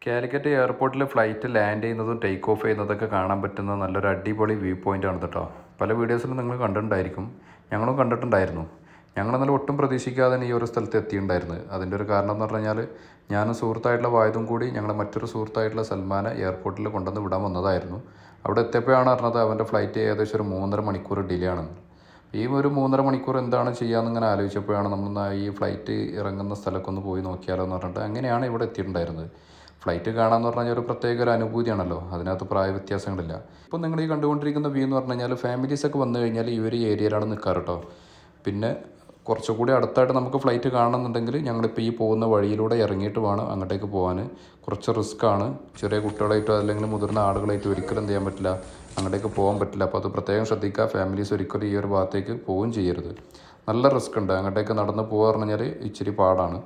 കാലിക്കറ്റ് എയർപോർട്ടിൽ flight land ചെയ്യുന്നതും take off ചെയ്യുന്നതൊക്കെ കാണാൻ പറ്റുന്ന നല്ലൊരു അടിപൊളി വ്യൂ പോയിൻ്റാണ് കേട്ടോ. പല വീഡിയോസിലും നിങ്ങൾ കണ്ടിട്ടുണ്ടായിരിക്കും, ഞങ്ങളും കണ്ടിട്ടുണ്ടായിരുന്നു. ഞങ്ങളെന്നാലും ഒട്ടും പ്രതീക്ഷിക്കാതെ ഈ ഒരു സ്ഥലത്ത് എത്തിയിട്ടുണ്ടായിരുന്നു. അതിൻ്റെ ഒരു കാരണം എന്ന് പറഞ്ഞു കഴിഞ്ഞാൽ ഞാനും സുഹൃത്തായിട്ടുള്ള വായതും കൂടി ഞങ്ങൾ മറ്റൊരു സുഹൃത്തായിട്ടുള്ള സൽമാനെ എയർപോർട്ടിൽ കൊണ്ടുവന്ന് വിടാൻ വന്നതായിരുന്നു. അവിടെ എത്തിയപ്പോഴാണ് അറിഞ്ഞത് അവൻ്റെ ഫ്ലൈറ്റ് ഏകദേശം ഒരു 3.5 മണിക്കൂർ ഡിലേ ആണെന്ന്. ഈ ഒരു 3.5 മണിക്കൂർ എന്താണ് ചെയ്യാമെന്ന് ഇങ്ങനെ ആലോചിച്ചപ്പോഴാണ് നമ്മൾ ഈ ഫ്ലൈറ്റ് ഇറങ്ങുന്ന സ്ഥലമൊക്കെ ഒന്ന് പോയി നോക്കിയാലോ എന്ന് പറഞ്ഞിട്ട് അങ്ങനെയാണ് ഇവിടെ എത്തിയിട്ടുണ്ടായിരുന്നത്. ഫ്ലൈറ്റ് കാണാമെന്ന് പറഞ്ഞാൽ ഒരു പ്രത്യേക ഒരു അനുഭൂതിയാണല്ലോ, അതിനകത്ത് പ്രായ വ്യത്യാസങ്ങളില്ല. ഇപ്പോൾ നിങ്ങൾ ഈ കണ്ടുകൊണ്ടിരിക്കുന്ന വ്യൂ എന്ന് പറഞ്ഞു കഴിഞ്ഞാൽ ഫാമിലീസൊക്കെ വന്നു കഴിഞ്ഞാൽ ഈ ഒരു ഏരിയയിലാണ് നിൽക്കാറ് കേട്ടോ. പിന്നെ കുറച്ചുകൂടി അടുത്തായിട്ട് നമുക്ക് ഫ്ലൈറ്റ് കാണണമെന്നുണ്ടെങ്കിൽ ഞങ്ങളിപ്പോൾ ഈ പോകുന്ന വഴിയിലൂടെ ഇറങ്ങിയിട്ട് വേണം അങ്ങോട്ടേക്ക് പോകാൻ. കുറച്ച് റിസ്ക്കാണ്, ചെറിയ കുട്ടികളായിട്ടോ അല്ലെങ്കിൽ മുതിർന്ന ആളുകളായിട്ടോ ഒരിക്കലും എന്ത് ചെയ്യാൻ പറ്റില്ല, അങ്ങോട്ടേക്ക് പോകാൻ പറ്റില്ല. അപ്പോൾ അത് പ്രത്യേകം ശ്രദ്ധിക്കുക. ഫാമിലീസ് ഒരിക്കലും ഈ ഒരു ഭാഗത്തേക്ക് പോവുകയും ചെയ്യരുത്. നല്ല റിസ്ക് ഉണ്ട്, അങ്ങോട്ടേക്ക് നടന്ന് പോകുക പറഞ്ഞാൽ ഇച്ചിരി പാടാണ്.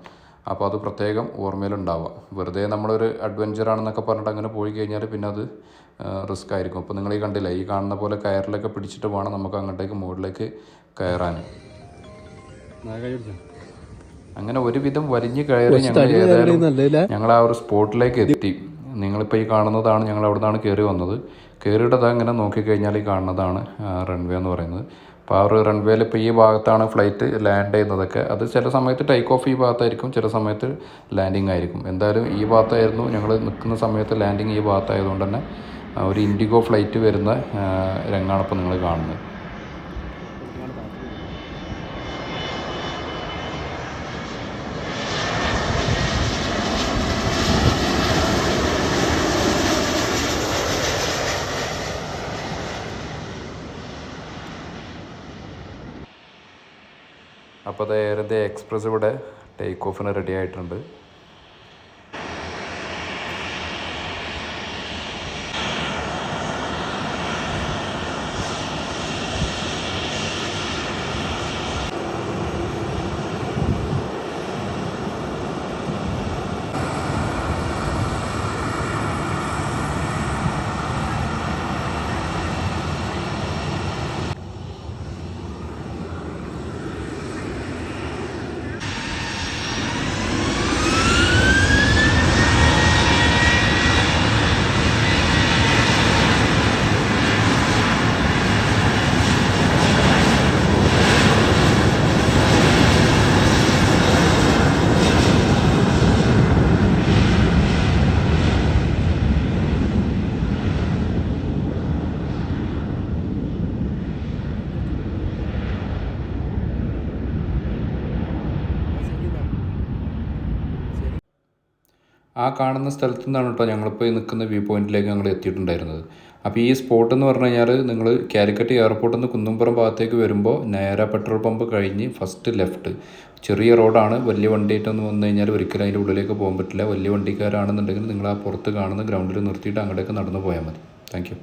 അപ്പോൾ അത് പ്രത്യേകം ഓർമ്മയിലുണ്ടാവുക. വെറുതെ നമ്മളൊരു അഡ്വഞ്ചറാണെന്നൊക്കെ പറഞ്ഞിട്ട് അങ്ങനെ പോയി കഴിഞ്ഞാൽ പിന്നെ അത് റിസ്ക് ആയിരിക്കും. അപ്പോൾ നിങ്ങൾ ഈ കണ്ടില്ല, ഈ കാണുന്ന പോലെ കയറിലൊക്കെ പിടിച്ചിട്ട് വേണം നമുക്ക് അങ്ങോട്ടേക്ക് മുകളിലേക്ക് കയറാൻ. അങ്ങനെ ഒരുവിധം വലിഞ്ഞ് കയറി ഞങ്ങൾ ആ ഒരു സ്പോട്ടിലേക്ക് എത്തി. നിങ്ങളിപ്പോൾ ഈ കാണുന്നതാണ്, ഞങ്ങൾ അവിടെ നിന്നാണ് കയറി വന്നത്. കയറിയിട്ടത് അങ്ങനെ നോക്കിക്കഴിഞ്ഞാൽ ഈ കാണുന്നതാണ് റൺവേ എന്ന് പറയുന്നത്. അപ്പോൾ ആ ഒരു റൺവേയിൽ ഇപ്പോൾ ഈ ഭാഗത്താണ് ഫ്ലൈറ്റ് ലാൻഡ് ചെയ്യുന്നതൊക്കെ. അത് ചില സമയത്ത് ടേക്ക് ഓഫ് ഈ ഭാഗത്തായിരിക്കും, ചില സമയത്ത് ലാൻഡിങ് ആയിരിക്കും. എന്തായാലും ഈ ഭാഗത്തായിരുന്നു ഞങ്ങൾ നിൽക്കുന്ന സമയത്ത് ലാൻഡിങ് ഈ ഭാഗത്തായതുകൊണ്ട് തന്നെ ഒരു ഇൻഡിഗോ ഫ്ലൈറ്റ് വരുന്ന രംഗമാണ് ഇപ്പോൾ നിങ്ങൾ കാണുന്നത്. അപ്പോൾ അത് എയർ ഇന്ത്യ എക്സ്പ്രസ് ഇവിടെ ടേക്ക് ഓഫിന് റെഡി ആയിട്ടുണ്ട്. ആ കാണുന്ന സ്ഥലത്തു നിന്നാണ് കേട്ടോ ഞങ്ങളിപ്പോൾ ഈ നിൽക്കുന്ന വ്യൂ പോയിന്റിലേക്ക് ഞങ്ങൾ എത്തിയിട്ടുണ്ടായിരുന്നത്. അപ്പോൾ ഈ സ്പോട്ട് എന്ന് പറഞ്ഞു കഴിഞ്ഞാൽ നിങ്ങൾ കാലിക്കറ്റ് എയർപോർട്ടിൽ നിന്ന് കുന്നുംപുറം ഭാഗത്തേക്ക് വരുമ്പോൾ നേരെ പെട്രോൾ പമ്പ് കഴിഞ്ഞ് ഫസ്റ്റ് ലെഫ്റ്റ്. ചെറിയ റോഡാണ്, വലിയ വണ്ടിയായിട്ടൊന്നും വന്നു കഴിഞ്ഞാൽ ഒരിക്കലും അതിൻ്റെ ഉള്ളിലേക്ക് പോകാൻ പറ്റില്ല. വലിയ വണ്ടിക്കാരാണെന്നുണ്ടെങ്കിൽ നിങ്ങൾ ആ പുറത്ത് കാണുന്ന ഗ്രൗണ്ടിൽ നിർത്തിയിട്ട് അങ്ങോട്ടേക്ക് നടന്നു പോയാൽ മതി. Thank you.